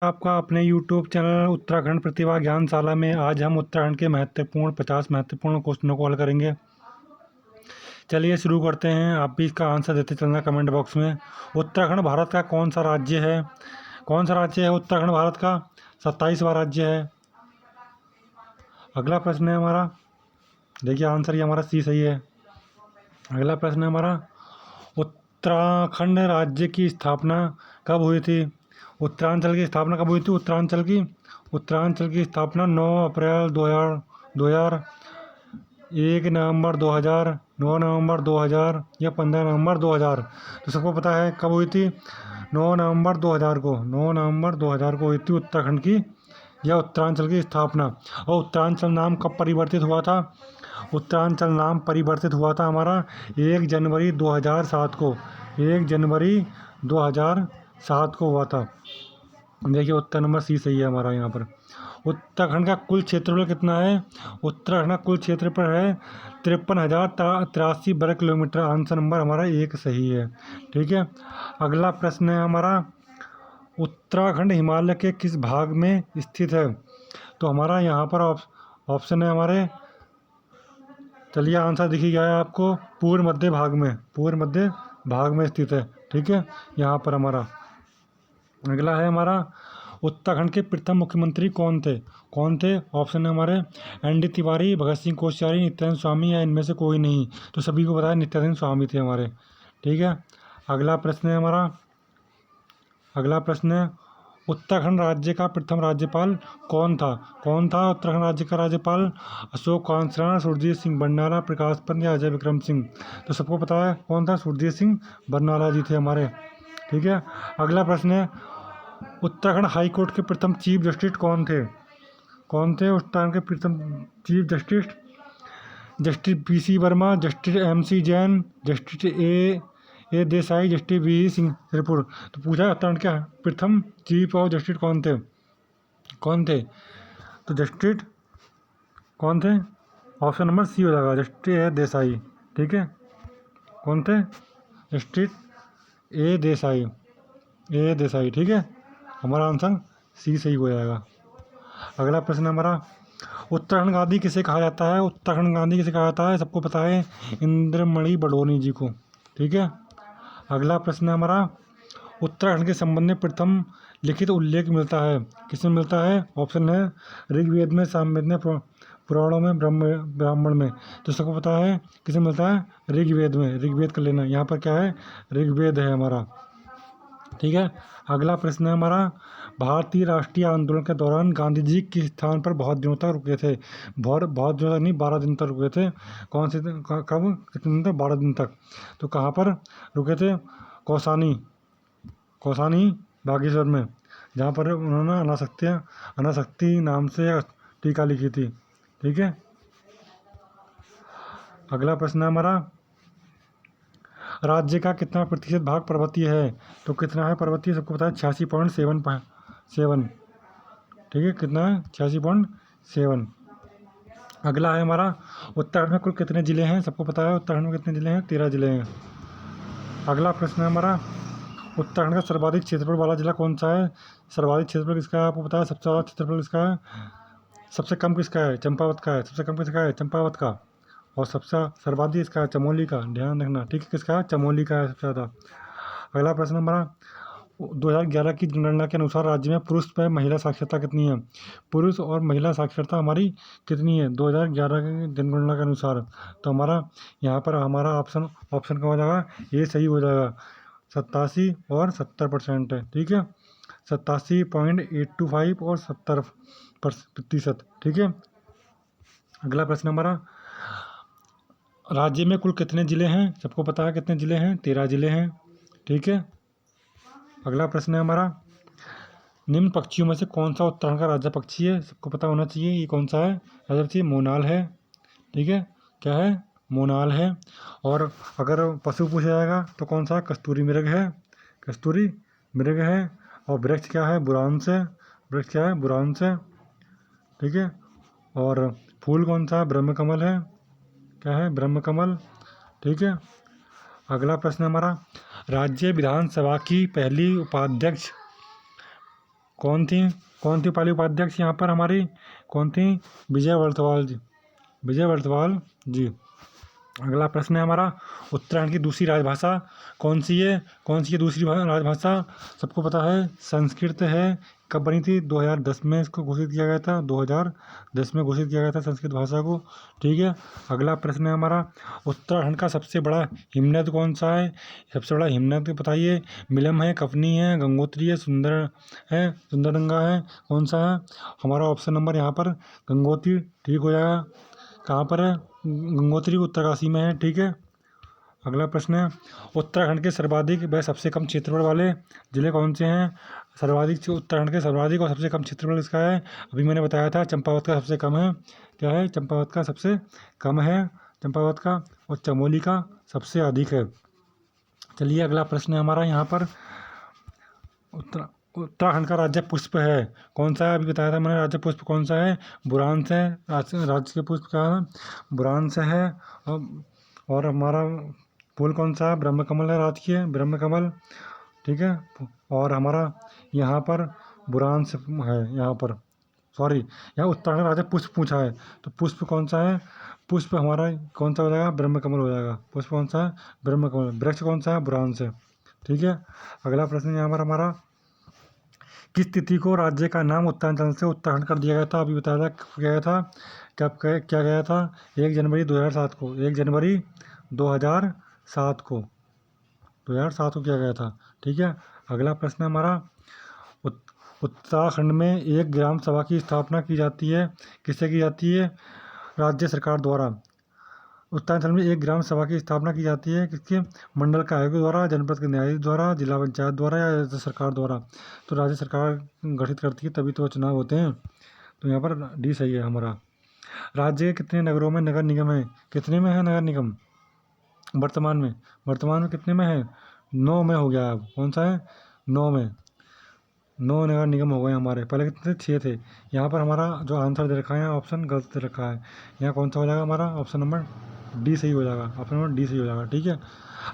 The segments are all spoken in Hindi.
आपका अपने YouTube चैनल उत्तराखंड प्रतिभा ज्ञानशाला में आज हम उत्तराखंड के 50 महत्वपूर्ण क्वेश्चनों को हल करेंगे। चलिए शुरू करते हैं। आप भी इसका आंसर देते चलना कमेंट बॉक्स में। उत्तराखंड भारत का कौन सा राज्य है? कौन सा राज्य है उत्तराखंड भारत का? 27वां राज्य है। अगला प्रश्न है हमारा, देखिए आंसर ये हमारा सी सही है। अगला प्रश्न है हमारा, उत्तराखंड राज्य की स्थापना कब हुई थी? उत्तरांचल की स्थापना कब हुई थी? उत्तरांचल की स्थापना 9 अप्रैल 2000, 1 नवंबर 2000, 9 नवंबर 2000 या 15 नवंबर 2000। तो सबको पता है कब हुई थी? 9 नवंबर 2000 को हुई थी उत्तराखंड की या उत्तरांचल की स्थापना। और उत्तरांचल नाम कब परिवर्तित हुआ था? उत्तरांचल नाम परिवर्तित हुआ था हमारा 1 जनवरी 2007 को। 1 जनवरी 2007 को हुआ था। देखिए उत्तर नंबर सी सही है हमारा यहाँ पर। उत्तराखंड का कुल क्षेत्रफल कितना है? उत्तराखंड का कुल क्षेत्रफल है 53,083 वर्ग किलोमीटर। आंसर नंबर हमारा 1 सही है। ठीक है। अगला प्रश्न है हमारा, उत्तराखंड हिमालय के किस भाग में स्थित है? तो हमारा यहाँ पर ऑप्शन है हमारे, चलिए आंसर दिख ही गया है आपको, पूर्व मध्य भाग में स्थित है। ठीक है, यहाँ पर हमारा। अगला है हमारा, उत्तराखंड के प्रथम मुख्यमंत्री कौन थे? ऑप्शन है हमारे ND तिवारी, भगत सिंह कोश्यारी, नित्यानंद स्वामी या इनमें से कोई नहीं। तो सभी को पता है नित्यानंद स्वामी थे हमारे। ठीक है। अगला प्रश्न है हमारा, उत्तराखंड राज्य का प्रथम राज्यपाल कौन था? उत्तराखंड राज्य का राज्यपाल? अशोक कांसराण, सुरजीत सिंह बरनाला, प्रकाश पंत या अजय विक्रम सिंह। तो सबको पता है कौन था? सुरजीत सिंह बरनाला जी थे हमारे। ठीक है। अगला प्रश्न है, उत्तराखंड हाई कोर्ट के प्रथम चीफ जस्टिस कौन थे? उत्तराखंड के प्रथम chief justice? Justice PC Verma, justice MC Jain, justice A Desai, justice VE Singh त्रिपुर। तो पूछा उत्तराखंड के प्रथम चीफ ऑफ जस्टिस कौन थे? तो जस्टिस कौन थे? ऑप्शन नंबर सी हो जाएगा, जस्टिस ए देसाई। ठीक है, कौन थे? Justice A Desai. ठीक है, हमारा आंसर सी सही हो जाएगा। अगला प्रश्न हमारा, उत्तराखंड गांधी किसे कहा जाता है? सबको पता है इंद्रमणि बडोनी जी को। ठीक है। अगला प्रश्न हमारा, उत्तराखंड के संबंध में प्रथम लिखित उल्लेख मिलता है किसमें मिलता है? ऑप्शन है ऋग्वेद में, सामवेद में, पुराणों में, ब्राह्मण में। तो सबको पता है किसे मिलता है? ऋग्वेद में। ऋग्वेद कर लेना, यहाँ पर क्या है? ऋग्वेद है हमारा। ठीक है। अगला प्रश्न है हमारा, भारतीय राष्ट्रीय आंदोलन के दौरान गांधी जी किस स्थान पर बहुत दिनों तक रुके थे? बहुत दिनों तक नहीं, 12 दिन तक रुके थे। कौन से दिन? कब? कितने दिन तक? 12 दिन तक। तो कहाँ पर रुके थे? कौसानी बागेश्वर में, जहाँ पर उन्होंने अनासक्ति नाम से टीका लिखी थी। ठीक है। अगला प्रश्न है हमारा, राज्य का कितना प्रतिशत भाग पर्वतीय है? तो कितना है पर्वतीय? सबको पता है 86.7। ठीक है, कितना है? 86.7। अगला है हमारा, उत्तराखंड में कुल कितने जिले हैं? सबको पता है उत्तराखंड में कितने जिले हैं? 13 जिले हैं। अगला प्रश्न है हमारा, उत्तराखंड का सर्वाधिक क्षेत्रफल वाला जिला कौन सा है? सर्वाधिक क्षेत्रफल किसका है आपको पता है? सबसे ज़्यादा क्षेत्रफल किसका है? सबसे कम किसका है? चंपावत का है। सबसे कम किसका है? चंपावत का। और सबसे सर्वाधिक इसका है चमोली का, ध्यान रखना। ठीक है, किसका है? चमोली का है सबसे ज़्यादा। अगला प्रश्न हमारा, 2011 की जनगणना के अनुसार राज्य में पुरुष व महिला साक्षरता कितनी है? पुरुष और महिला साक्षरता हमारी कितनी है 2011 की जनगणना के अनुसार? तो हमारा यहाँ पर हमारा ऑप्शन का हो जाएगा, ये सही हो जाएगा, 87 और 70% है। ठीक है, 87.825 और 70%। ठीक है। अगला प्रश्न हमारा, राज्य में कुल कितने जिले हैं? सबको पता है कितने जिले हैं? 13 जिले हैं। ठीक है। अगला प्रश्न है हमारा, निम्न पक्षियों में से कौन सा उत्तराखंड का राज्य पक्षी है? सबको पता होना चाहिए ये कौन सा है राज्य पक्षी? मोनाल है। ठीक है, क्या है? मोनाल है। और अगर पशु पूछा जाएगा तो कौन सा? कस्तूरी मृग है। और वृक्ष क्या है? बुरांश है। ठीक है। और फूल कौन सा? ब्रह्मकमल है। क्या है? ब्रह्मकमल। ठीक है। अगला प्रश्न हमारा, राज्य विधानसभा की पहली उपाध्यक्ष कौन थी पाली उपाध्यक्ष यहाँ पर हमारी? कौन थी? विजय वर्तवाल जी, विजय वर्तवाल जी। अगला प्रश्न है हमारा, उत्तराखंड की दूसरी राजभाषा कौन सी है? कौन सी है दूसरी राजभाषा? सबको पता है संस्कृत है। कब बनी थी? 2010 में इसको घोषित किया गया था, 2010 में घोषित किया गया था संस्कृत भाषा को। ठीक है। अगला प्रश्न है हमारा, उत्तराखंड का सबसे बड़ा हिमनद कौन सा है? सबसे बड़ा हिमनद बताइए। मिलम है, कफनी है, गंगोत्री है, सुंदरगंगा है, कौन सा है? हमारा ऑप्शन नंबर यहाँ पर गंगोत्री ठीक हो जाएगा। कहाँ पर है? गंगोत्री उत्तरकाशी में है। ठीक है। अगला प्रश्न है, उत्तराखंड के सर्वाधिक व सबसे कम क्षेत्रफल वाले जिले कौन से हैं? उत्तराखंड के सर्वाधिक और सबसे कम क्षेत्रफल किसका है? अभी मैंने बताया था चंपावत का सबसे कम है। क्या है? चंपावत का सबसे कम है, चंपावत का, और चमोली का सबसे अधिक है। चलिए अगला प्रश्न है हमारा यहाँ पर, उत्तराखंड का राज्य पुष्प है कौन सा है? अभी बताया था मैंने राज्य पुष्प कौन सा है? बुरांश है। राज्य के पुष्प क्या है? बुरांश है। और हमारा फूल कौन सा है? ब्रह्मकमल है, राजकीय ब्रह्मकमल। ठीक है। और हमारा यहाँ पर बुरांश है, यहाँ पर सॉरी, यहाँ उत्तराखंड राज्य पुष्प पूछा है, तो पुष्प कौन सा है? पुष्प हमारा कौन सा हो जाएगा? ब्रह्मकमल हो जाएगा। पुष्प कौन सा है? ब्रह्मकमल। वृक्ष कौन सा है? बुरांश है। ठीक है। अगला प्रश्न यहाँ पर हमारा, किस तिथि को राज्य का नाम उत्तरांचल से उत्तराखंड कर दिया गया था? अभी बताया था कब गया था, कब क्या गया था? 1 जनवरी 2007 को, 1 जनवरी 2007 को, 2007 को किया गया था। ठीक है। अगला प्रश्न हमारा, उत्तराखंड में एक ग्राम सभा की स्थापना की जाती है, किससे की जाती है? राज्य सरकार द्वारा। उत्तरांचल में एक ग्राम सभा की स्थापना की जाती है, किसके? मंडल के आयोग द्वारा, जनपद के न्यायाधीश द्वारा, जिला पंचायत द्वारा, या राज्य सरकार द्वारा? तो राज्य सरकार गठित करती है, तभी तो चुनाव होते हैं। तो यहाँ पर डी सही है हमारा। राज्य के कितने नगरों में नगर निगम है? कितने में है नगर निगम वर्तमान में कितने में है? 9 में हो गया। अब कौन सा है? 9 में, 9 नगर निगम हो गए हमारे, पहले कितने थे? 6 थे। यहाँ पर हमारा जो आंसर दे रखा है ऑप्शन गलत दे रखा है। यहाँ कौन सा हो जाएगा हमारा? ऑप्शन नंबर डी सही हो जाएगा, ऑप्शन नंबर डी सही हो जाएगा। ठीक है।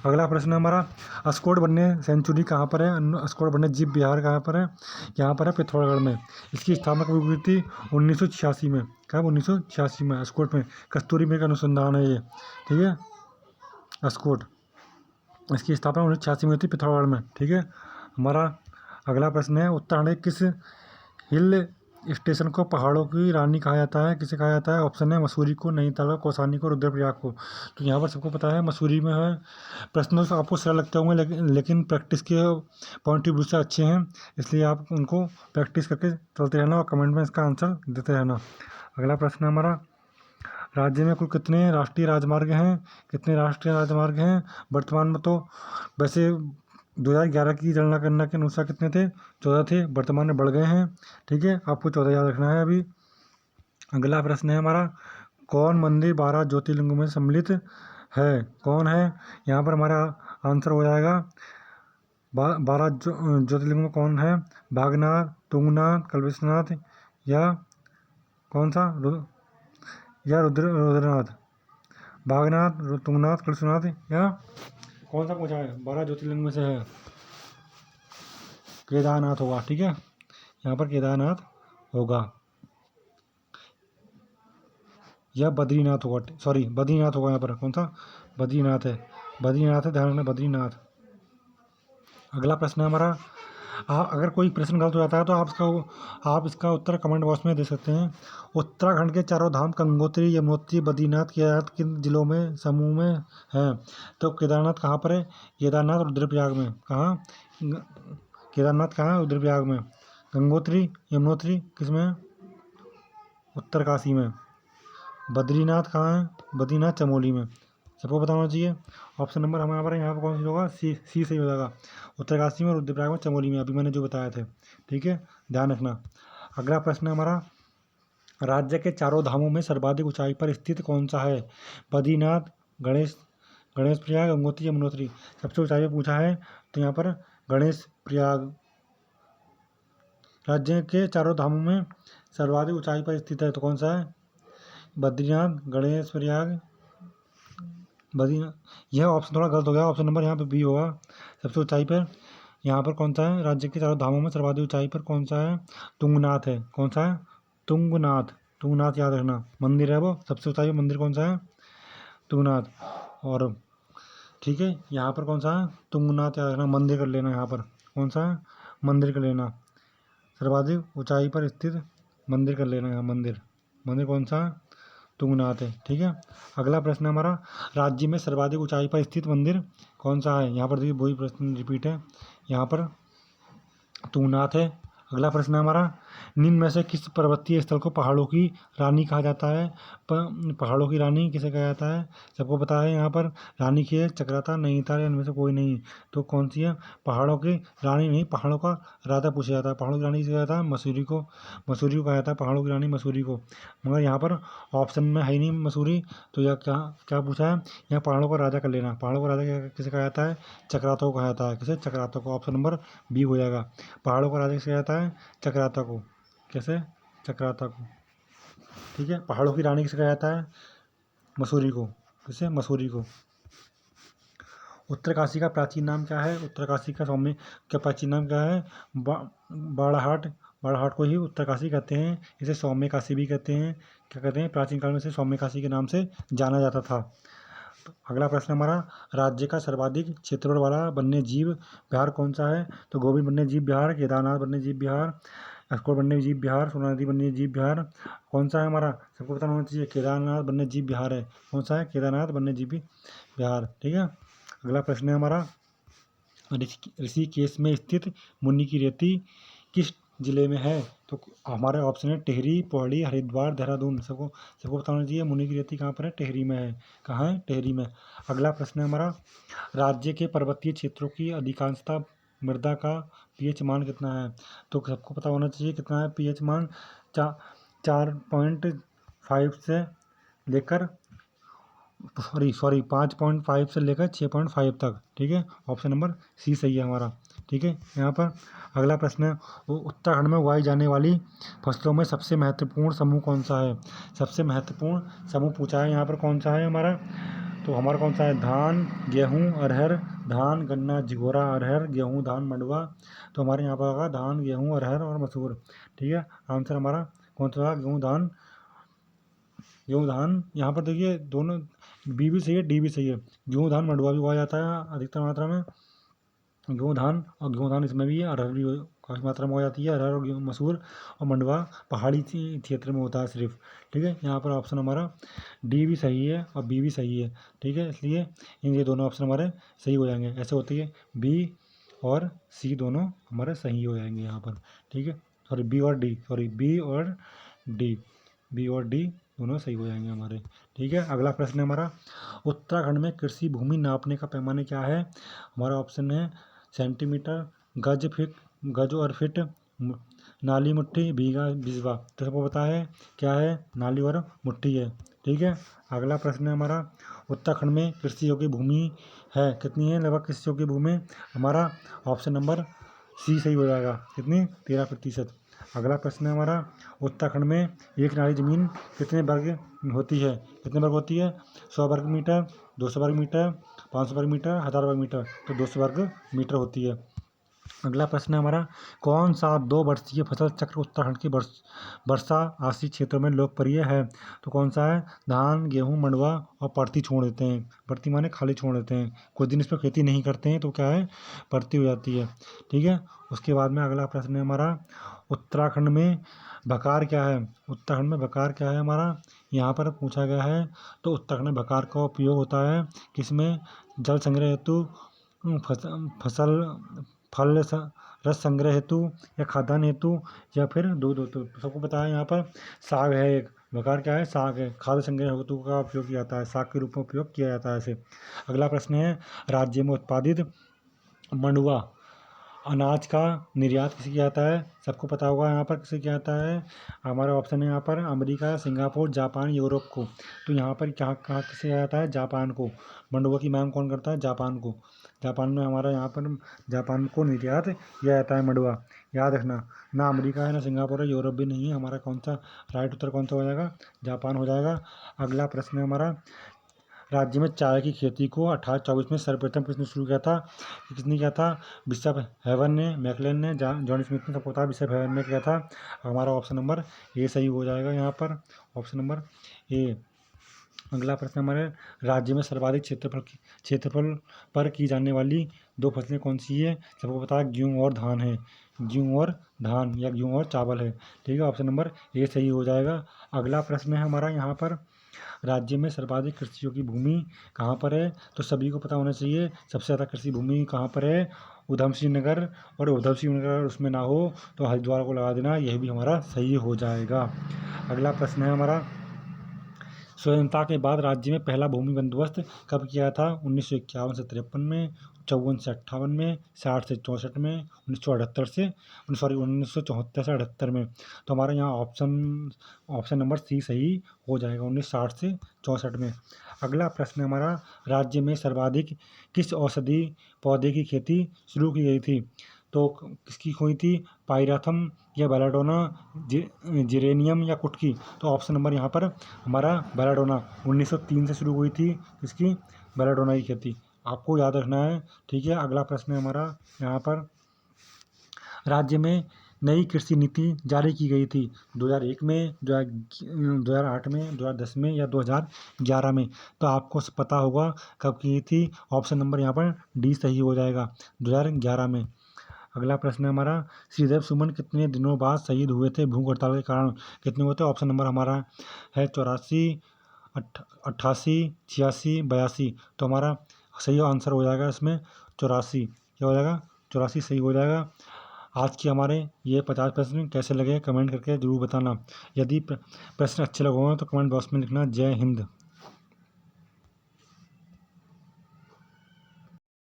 अगला प्रश्न है हमारा, अस्कोट वन्य सेंचुरी कहाँ पर है? अस्कोट वन्य जीव विहार कहाँ पर है? यहाँ पर है पिथौरागढ़ में। इसकी स्थापना कब हुई थी? 1986 में। कब? 1986 में। अस्कोट में कस्तूरी मृग अनुसंधान है ये। ठीक है। अस्कोट, इसकी स्थापना 1986 में हुई थी पिथौरागढ़ में। ठीक है। हमारा अगला प्रश्न है, उत्तराखंड किस हिल स्टेशन को पहाड़ों की रानी कहा जाता है? किसे कहा जाता है? ऑप्शन है मसूरी को, नैनीताल को, कौसानी को, रुद्रप्रयाग को। तो यहाँ पर सबको पता है मसूरी में है। प्रश्न तो आपको सरल लगते होंगे, लेकिन प्रैक्टिस के पॉइंट ऑफ व्यू से अच्छे हैं, इसलिए आप उनको प्रैक्टिस करके चलते रहना और कमेंट में इसका आंसर देते रहना। अगला प्रश्न है हमारा, राज्य में कुल कितने राष्ट्रीय राजमार्ग हैं? कितने राष्ट्रीय राजमार्ग हैं? वर्तमान में तो वैसे 2011 की जनगणना के अनुसार कितने थे? 14 थे, वर्तमान में बढ़ गए हैं। ठीक है। आपको 14 याद रखना है अभी। अगला प्रश्न है हमारा, कौन मंदिर 12 ज्योतिर्लिंगों में सम्मिलित है? कौन है? यहाँ पर हमारा आंसर हो जाएगा 12 ज्योतिर्लिंगों में कौन है? भागनाथ, तुंगनाथ, कल्पेशनाथ, या कौन सा? या रुद्रनाथ। भागनाथ, तुंगनाथ, कल्पेशनाथ, या कौन सा पूछा है? 12 ज्योतिर्लिंग में से है, केदारनाथ होगा। ठीक है। यहाँ पर केदारनाथ होगा, या बद्रीनाथ होगा, सॉरी बद्रीनाथ होगा। यहाँ पर कौन सा? बद्रीनाथ है, बद्रीनाथ है, ध्यान रखना बद्रीनाथ। अगला प्रश्न है हमारा, अगर कोई प्रश्न गलत हो जाता है तो आप इसका उत्तर कमेंट बॉक्स में दे सकते हैं। उत्तराखंड के चारों धाम गंगोत्री, यमुनोत्री, बद्रीनाथ, केदारनाथ किन जिलों में समूह में हैं? तो केदारनाथ कहाँ पर है? केदारनाथ रुद्रप्रयाग में। कहाँ? केदारनाथ कहाँ है? रुद्रप्रयाग में। गंगोत्री, यमुनोत्री किस में है? उत्तरकाशी में। बद्रीनाथ कहाँ है? बद्रीनाथ चमोली में। सबको पता होना चाहिए। ऑप्शन नंबर हमारा यहाँ पर कौन सी होगा? सी सही हो जाएगा। उत्तरकाशी में, रुद्रप्रयाग में, चमोली में, अभी मैंने जो बताए थे। ठीक है। ध्यान रखना। अगला प्रश्न है हमारा, राज्य के चारों धामों में सर्वाधिक ऊंचाई पर स्थित कौन सा है? बद्रीनाथ, गणेश प्रयाग, गंगोत्री, यमुनोत्री। सबसे ऊंचाई पर पूछा है, तो यहाँ पर गणेश प्रयाग राज्य के चारों धामों में सर्वाधिक ऊंचाई पर स्थित है, तो कौन सा है? बद्रीनाथ, गणेश प्रयाग, बद्रीनाथ। यह ऑप्शन थोड़ा गलत हो गया, ऑप्शन नंबर यहाँ पे बी होगा। सबसे ऊंचाई पर यहाँ पर कौन सा है? राज्य के चारों धामों में सर्वाधिक ऊंचाई पर कौन सा है? तुंगनाथ है। कौन सा है? तुंगनाथ। तुंगनाथ याद रखना, मंदिर है वो, सबसे ऊंचाई मंदिर कौन सा है? तुंगनाथ। और ठीक है, यहाँ पर कौन सा है? तुंगनाथ याद रखना, मंदिर कर लेना यहाँ पर। कौन सा है? मंदिर कर लेना, सर्वाधिक ऊंचाई पर स्थित मंदिर कर लेना यहाँ, मंदिर। मंदिर कौन सा है? तुंगनाथ है। ठीक है, अगला प्रश्न हमारा, राज्य में सर्वाधिक ऊंचाई पर स्थित मंदिर कौन सा है? यहाँ पर देखिए वही प्रश्न रिपीट है, यहाँ पर तुंगनाथ है। अगला प्रश्न है हमारा, निम्न में से किस पर्वतीय स्थल को पहाड़ों की रानी कहा जाता है? पहाड़ों की रानी किसे कहा जाता है? सबको पता है यहाँ पर, रानीखेत, चक्राता, नैनीताल, इनमें से कोई नहीं। तो कौन सी है? पहाड़ों की रानी नहीं, पहाड़ों का राजा पूछा जाता है। पहाड़ों की रानी किसे कहा जाता है? मसूरी को। मसूरी को कहा जाता है पहाड़ों की रानी, मसूरी को। मगर यहाँ पर ऑप्शन में है ही नहीं मसूरी, तो यह क्या क्या पूछा है? यहाँ पहाड़ों का राजा कर लेना। पहाड़ों का राजा किसे कहा जाता है? चक्राता को कहा जाता है। किसे? चक्राता को। ऑप्शन नंबर बी हो जाएगा। पहाड़ों का राजा किसे कहा जाता है? चक्राता को। कैसे? चक्राता को। ठीक है, पहाड़ों की रानी किसे कहा जाता है? मसूरी को। किसे? मसूरी को। उत्तरकाशी का प्राचीन नाम क्या है? उत्तरकाशी का सौम्य का प्राचीन नाम क्या है? बाड़ाहाट। बाड़ाहाट को ही उत्तरकाशी कहते हैं। इसे सौम्य काशी भी कहते हैं। क्या कहते हैं? प्राचीन काल में इसे सौम्य काशी के नाम से जाना जाता था। तो अगला प्रश्न हमारा, राज्य का सर्वाधिक क्षेत्रफल वाला वन्य जीव विहार कौन सा है? तो गोविंद वन्य जीव विहार, केदारनाथ वन्य जीव विहार, अस्कोट वन्य जीव विहार, सोना नदी वन्य जीव विहार। कौन सा है हमारा? सबको पता होना चाहिए, केदारनाथ वन्य जीव विहार है। कौन सा है? केदारनाथ वन्य जीव विहार। ठीक है, अगला प्रश्न है हमारा, ऋषिकेश में स्थित मुनि की रेती किस जिले में है? तो हमारे ऑप्शन है टिहरी, पौड़ी, हरिद्वार, देहरादून। सबको सबको बताना चाहिए मुनि की रेती कहाँ पर है? टिहरी में है। कहाँ है? टिहरी में। अगला प्रश्न है हमारा, राज्य के पर्वतीय क्षेत्रों की अधिकांशता मृदा का पीएच मान कितना है? तो सबको पता होना चाहिए कितना है पीएच मान। 4.5 से लेकर 5.5 से लेकर 6.5 तक। ठीक है, ऑप्शन नंबर सी सही है हमारा। ठीक है, यहाँ पर अगला प्रश्न है, वो उत्तराखंड में उगाई जाने वाली फसलों में सबसे महत्वपूर्ण समूह कौन सा है? सबसे महत्वपूर्ण समूह पूछा है यहाँ पर, कौन सा है हमारा? तो हमारा कौन सा है? धान, गेहूँ, अरहर, धान, गन्ना, झिगोरा, अरहर, गेहूँ, धान, मंडुवा। तो हमारे यहाँ पर होगा धान, गेहूँ, अरहर और मसूर। ठीक है, आंसर हमारा कौन सा? गेहूँ, धान। गेहूँ, धान। यहाँ पर देखिए दोनों, बी भी सही है, डी भी सही है। गेहूँ, धान, मंडुवा भी उगाया जाता है अधिकतर मात्रा में। गेहूँ, धान और गेहूँ, धान इसमें भी है। अरहर भी काफ़ी मात्रा में उगाई जाती है। अरहर और गेहूँ, मसूर और मंडुवा पहाड़ी क्षेत्र में होता है सिर्फ। ठीक है, यहाँ पर ऑप्शन हमारा डी भी सही है और बी भी सही है। ठीक है, इसलिए ये दोनों ऑप्शन हमारे सही हो जाएंगे। ऐसे होती है, बी और सी दोनों हमारे सही हो जाएंगे यहाँ पर। ठीक है, सॉरी बी और डी, सॉरी बी और डी, बी और डी दोनों सही हो जाएंगे हमारे। ठीक है, अगला प्रश्न है हमारा, उत्तराखंड में कृषि भूमि नापने का पैमाने क्या है? हमारा ऑप्शन है सेंटीमीटर, गज, फिट, गज और फिट, नाली, मुट्ठी, बीघा, बिस्वा। तो सबको पता है क्या है? नाली और मुट्ठी है। ठीक है, अगला प्रश्न है हमारा, उत्तराखंड में कृषि योग्य भूमि है कितनी है? लगभग कृषि योग्य भूमि हमारा ऑप्शन नंबर सी सही हो जाएगा। कितनी? 13%। अगला प्रश्न है हमारा, उत्तराखंड में एक नाली जमीन कितने वर्ग होती है? कितने वर्ग होती है? 100 वर्ग मीटर, 200 वर्ग मीटर, 500 वर्ग मीटर, 1000 वर्ग मीटर। तो 200 वर्ग मीटर होती है। अगला प्रश्न है हमारा, कौन सा 2 वर्षीय फसल चक्र उत्तराखंड के वर्षा आश्रित क्षेत्रों में लोकप्रिय है? तो कौन सा है? धान, गेहूँ, मंडुवा और परती छोड़ देते हैं। परती माने खाली छोड़ देते हैं, कुछ दिन इस पर खेती नहीं करते हैं, तो क्या है? परती हो जाती है। ठीक है, उसके बाद में अगला प्रश्न है हमारा, उत्तराखंड में बकार क्या है? उत्तराखंड में बकार क्या है हमारा? यहाँ पर पूछा गया है। तो उत्तराखंड में बकार का उपयोग होता है किसमें? जल संग्रह हेतु, फसल फल रस संग्रह हेतु, या खाद्यान्न हेतु, या फिर दूध हेतु। सबको पता है यहाँ पर साग है एक, बकार क्या है? साग है। खाद्य संग्रह हेतु का उपयोग किया जाता है, साग के रूप में उपयोग किया जाता है इसे। अगला प्रश्न है, राज्य में उत्पादित मंडुवा अनाज का निर्यात किसे किया जाता है? सबको पता होगा यहाँ पर किसे किया जाता है। हमारा ऑप्शन है यहाँ पर अमेरिका, सिंगापुर, जापान, यूरोप को। तो यहाँ पर कहाँ कहाँ किसे किया जाता है? जापान को। मंडुवा की मांग कौन करता है? जापान को। जापान में हमारा यहाँ पर जापान को निर्यात किया जाता है मंडुवा। याद रखना, ना अमेरिका है, ना सिंगापुर है, यूरोप भी नहीं है। हमारा कौन सा राइट उत्तर कौन सा हो जाएगा? जापान हो जाएगा। अगला प्रश्न है हमारा, राज्य में चाय की खेती को 1824 में सर्वप्रथम किसने शुरू किया था? किसने किया था? बिशप हेवन ने, मैकलेन ने, जॉन स्मिथ ने। सबको पता है बिशप हेवन ने किया था। हमारा ऑप्शन नंबर ए सही हो जाएगा यहाँ पर, ऑप्शन नंबर ए। अगला प्रश्न हमारे, राज्य में सर्वाधिक क्षेत्रफल पर की जाने वाली दो फसलें कौन सी है? सबको पता है गेहूँ और धान है। गेहूँ और धान या गेहूँ और चावल है। ठीक है, ऑप्शन नंबर ए सही हो जाएगा। अगला प्रश्न है हमारा यहाँ पर, राज्य में सर्वाधिक कृषि योग्य भूमि कहाँ पर है? तो सभी को पता होना चाहिए सबसे ज़्यादा कृषि भूमि कहाँ पर है। उधम सिंह नगर, और उधम सिंह नगर उसमें ना हो तो हरिद्वार को लगा देना, यह भी हमारा सही हो जाएगा। अगला प्रश्न है हमारा, स्वतंत्रता के बाद राज्य में पहला भूमि बंदोबस्त कब किया था? 1951 से 53 में, 54 से 58 में, 60 से 64 में, 1978 से 1974 से 78 में। तो हमारा यहाँ ऑप्शन नंबर सी सही हो जाएगा, 1960 से 64 में। अगला प्रश्न हमारा, राज्य में सर्वाधिक किस औषधि पौधे की खेती शुरू की गई थी? तो किसकी हुई थी? पायराथम या बेलाडोना, जिरेनियम या कुटकी? तो ऑप्शन नंबर यहाँ पर हमारा बेलाडोना, 1903 से शुरू हुई थी इसकी बेलाडोना की खेती, आपको याद रखना है। ठीक है, अगला प्रश्न है हमारा यहाँ पर, राज्य में नई कृषि नीति जारी की गई थी 2001 में, 2008 में, 2010 में या 2011 में? तो आपको पता होगा कब की थी। ऑप्शन नंबर यहाँ पर डी सही हो जाएगा, 2011 में। अगला प्रश्न है हमारा, श्रीदेव सुमन कितने दिनों बाद शहीद हुए थे भूख हड़ताल के कारण? कितने हुए थे? ऑप्शन नंबर हमारा है 84, 88, 86, 82। तो हमारा सही आंसर हो जाएगा इसमें 84। क्या हो जाएगा? 84 सही हो जाएगा। आज के हमारे ये 50 प्रश्न कैसे लगे कमेंट करके ज़रूर बताना। यदि प्रश्न अच्छे लगे हों तो कमेंट बॉक्स में लिखना। जय हिंद।